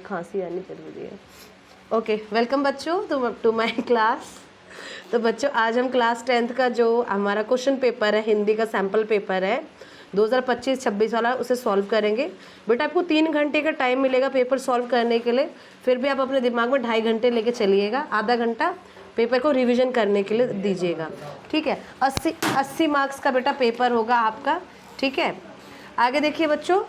खांसी आनी जरूरी है। ओके, वेलकम बच्चों टू माय क्लास। तो बच्चों आज हम क्लास 10th का जो हमारा क्वेश्चन पेपर है, हिंदी का सैम्पल पेपर है 2025-26 वाला, उसे सॉल्व करेंगे। बेटा आपको 3 घंटे का टाइम मिलेगा पेपर सॉल्व करने के लिए, फिर भी आप अपने दिमाग में 2.5 घंटे लेके चलिएगा, आधा घंटा पेपर को रिवीजन करने के लिए दीजिएगा, ठीक है। 80 मार्क्स का बेटा पेपर होगा आपका, ठीक है। आगे देखिए बच्चों,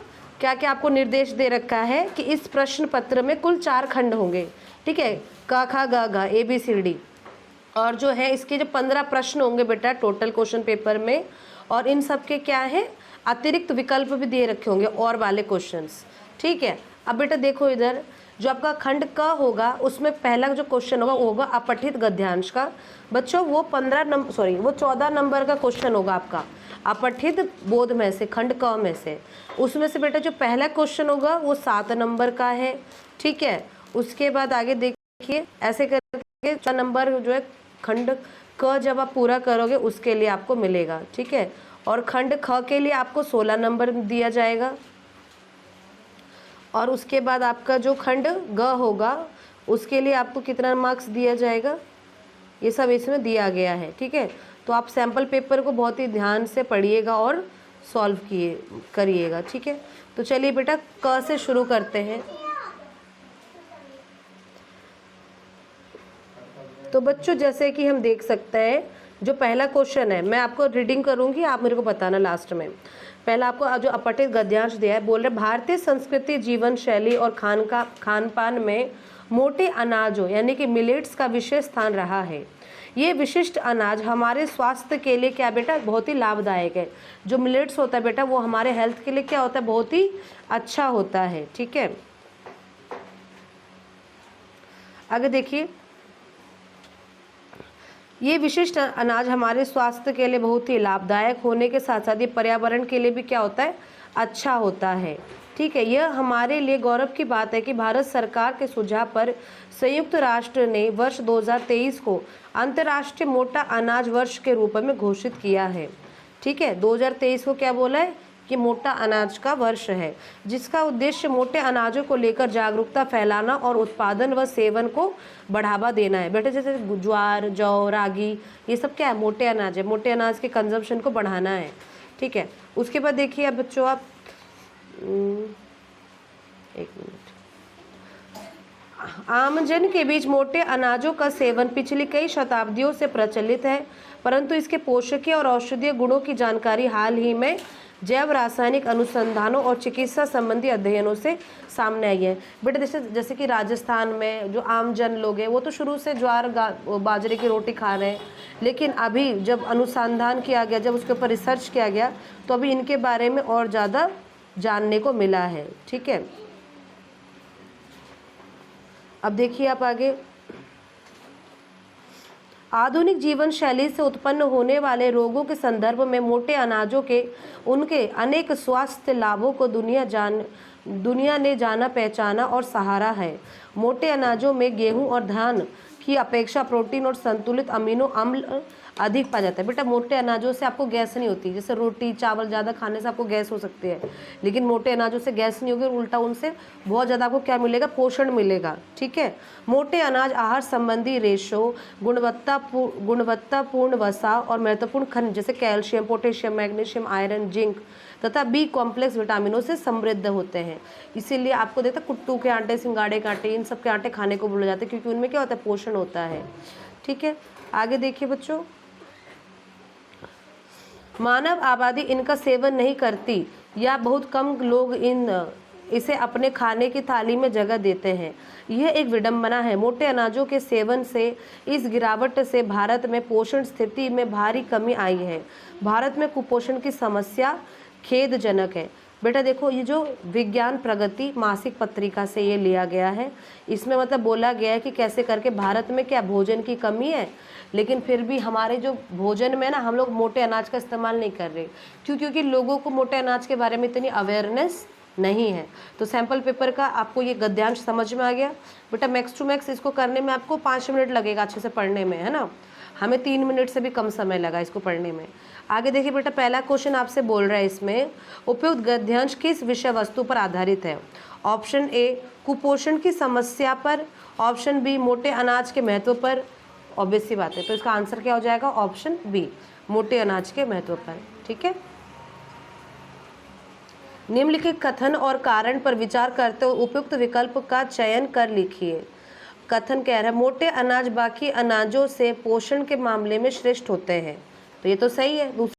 क्या क्या आपको निर्देश दे रखा है कि इस प्रश्न पत्र में कुल 4 खंड होंगे, ठीक है, क ख ग घ ABCD, और जो है इसके जो 15 प्रश्न होंगे बेटा टोटल क्वेश्चन पेपर में, और इन सब के क्या है अतिरिक्त विकल्प भी दे रखे होंगे और वाले क्वेश्चंस, ठीक है। अब बेटा देखो इधर जो आपका खंड क होगा उसमें पहला जो क्वेश्चन होगा वो होगा अपठित गद्यांश का। बच्चों वो 14 नंबर का क्वेश्चन होगा आपका अपठित बोध में से, खंड क में से। उसमें से बेटा जो पहला क्वेश्चन होगा वो 7 नंबर का है, ठीक है। उसके बाद आगे देखिए ऐसे करके 4 नंबर जो है खंड क जब आप पूरा करोगे उसके लिए आपको मिलेगा, ठीक है। और खंड ख के लिए आपको 16 नंबर दिया जाएगा। और उसके बाद आपका जो खंड ग होगा उसके लिए आपको कितना मार्क्स दिया जाएगा, ये सब इसमें दिया गया है, ठीक है। तो आप सैम्पल पेपर को बहुत ही ध्यान से पढ़िएगा और सॉल्व करिएगा, ठीक है। तो चलिए बेटा क से शुरू करते हैं। तो बच्चों जैसे कि हम देख सकते हैं जो पहला क्वेश्चन है, मैं आपको रीडिंग करूंगी, आप मेरे को बताना लास्ट में। पहला आपको जो अपठित गद्यांश दिया है, बोल रहे भारतीय संस्कृति, जीवन शैली और खान पान में मोटे अनाजों यानी कि मिलेट्स का विशेष स्थान रहा है। ये विशिष्ट अनाज हमारे स्वास्थ्य के लिए क्या बेटा बहुत ही लाभदायक है। जो मिलेट्स होता है बेटा वो हमारे हेल्थ के लिए क्या होता है, बहुत ही अच्छा होता है, ठीक है। आगे देखिए, ये विशिष्ट अनाज हमारे स्वास्थ्य के लिए बहुत ही लाभदायक होने के साथ साथ ये पर्यावरण के लिए भी क्या होता है, अच्छा होता है, ठीक है। यह हमारे लिए गौरव की बात है कि भारत सरकार के सुझाव पर संयुक्त राष्ट्र ने वर्ष 2023 को अंतर्राष्ट्रीय मोटा अनाज वर्ष के रूप में घोषित किया है, ठीक है। 2023 को क्या बोला है कि मोटा अनाज का वर्ष है, जिसका उद्देश्य मोटे अनाजों को लेकर जागरूकता फैलाना और उत्पादन व सेवन को बढ़ावा देना है। बेटे जैसे ज्वार, जौ, रागी, ये सब क्या है, मोटे अनाज है, मोटे अनाज के कंजम्पशन को बढ़ाना है, ठीक है। उसके बाद देखिए अब बच्चों आप एक मिनट, आमजन के बीच मोटे अनाजों का सेवन पिछली कई शताब्दियों से प्रचलित है, परंतु इसके पोषकीय और औषधीय गुणों की जानकारी हाल ही में जैव रासायनिक अनुसंधानों और चिकित्सा संबंधी अध्ययनों से सामने आई है। बेटा जैसे कि राजस्थान में जो आमजन लोग हैं वो तो शुरू से ज्वार बाजरे की रोटी खा रहे हैं, लेकिन अभी जब अनुसंधान किया गया, जब उसके ऊपर रिसर्च किया गया, तो अभी इनके बारे में और ज़्यादा जानने को मिला है, ठीक है। अब देखिए आप आगे, आधुनिक जीवन शैली से उत्पन्न होने वाले रोगों के संदर्भ में मोटे अनाजों के उनके अनेक स्वास्थ्य लाभों को दुनिया ने जाना पहचाना और सहारा है। मोटे अनाजों में गेहूं और धान की अपेक्षा प्रोटीन और संतुलित अमीनो अम्ल अधिक पाया जाता है। बेटा मोटे अनाजों से आपको गैस नहीं होती, जैसे रोटी चावल ज़्यादा खाने से आपको गैस हो सकती है, लेकिन मोटे अनाजों से गैस नहीं होगी, उल्टा उनसे बहुत ज़्यादा आपको क्या मिलेगा, पोषण मिलेगा, ठीक है। मोटे अनाज आहार संबंधी रेशो, गुणवत्तापूर्ण वसा और महत्वपूर्ण खनिज जैसे calcium, potassium, magnesium, iron, zinc तथा बी कॉम्प्लेक्स विटामिनों से समृद्ध होते हैं। इसीलिए आपको देखते कुट्टू के आटे, सिंगाड़े के आटे, इन सब के आटे खाने को बोले जाते हैं, क्योंकि उनमें क्या होता है, पोषण होता है, ठीक है। आगे देखिए बच्चों, मानव आबादी इनका सेवन नहीं करती या बहुत कम लोग इसे अपने खाने की थाली में जगह देते हैं। यह एक विडंबना है। मोटे अनाजों के सेवन से इस गिरावट से भारत में पोषण स्थिति में भारी कमी आई है। भारत में कुपोषण की समस्या खेदजनक है। बेटा देखो, ये जो विज्ञान प्रगति मासिक पत्रिका से ये लिया गया है, इसमें मतलब बोला गया है कि कैसे करके भारत में क्या भोजन की कमी है, लेकिन फिर भी हमारे जो भोजन में ना हम लोग मोटे अनाज का इस्तेमाल नहीं कर रहे। क्योंकि लोगों को मोटे अनाज के बारे में इतनी अवेयरनेस नहीं है। तो सैम्पल पेपर का आपको ये गद्यांश समझ में आ गया। बेटा मैक्स टू मैक्स इसको करने में आपको 5 मिनट लगेगा अच्छे से पढ़ने में, है ना। हमें 3 मिनट से भी कम समय लगा इसको पढ़ने में। आगे देखिए बेटा, पहला क्वेश्चन आपसे बोल रहा है इसमें उपयुक्त गद्यांश किस विषय वस्तु पर आधारित है ऑप्शन ए कुपोषण की समस्या पर, ऑप्शन बी मोटे अनाज के महत्व पर। ऑब्वियस सी बात है, तो इसका आंसर क्या हो जाएगा? ऑप्शन बी, मोटे अनाज के महत्व पर। ठीक है, निम्नलिखित कथन और कारण पर विचार करते हुए उपयुक्त विकल्प का चयन कर लिखिए। कथन कह रहा है मोटे अनाज बाकी अनाजों से पोषण के मामले में श्रेष्ठ होते हैं, तो ये तो सही है।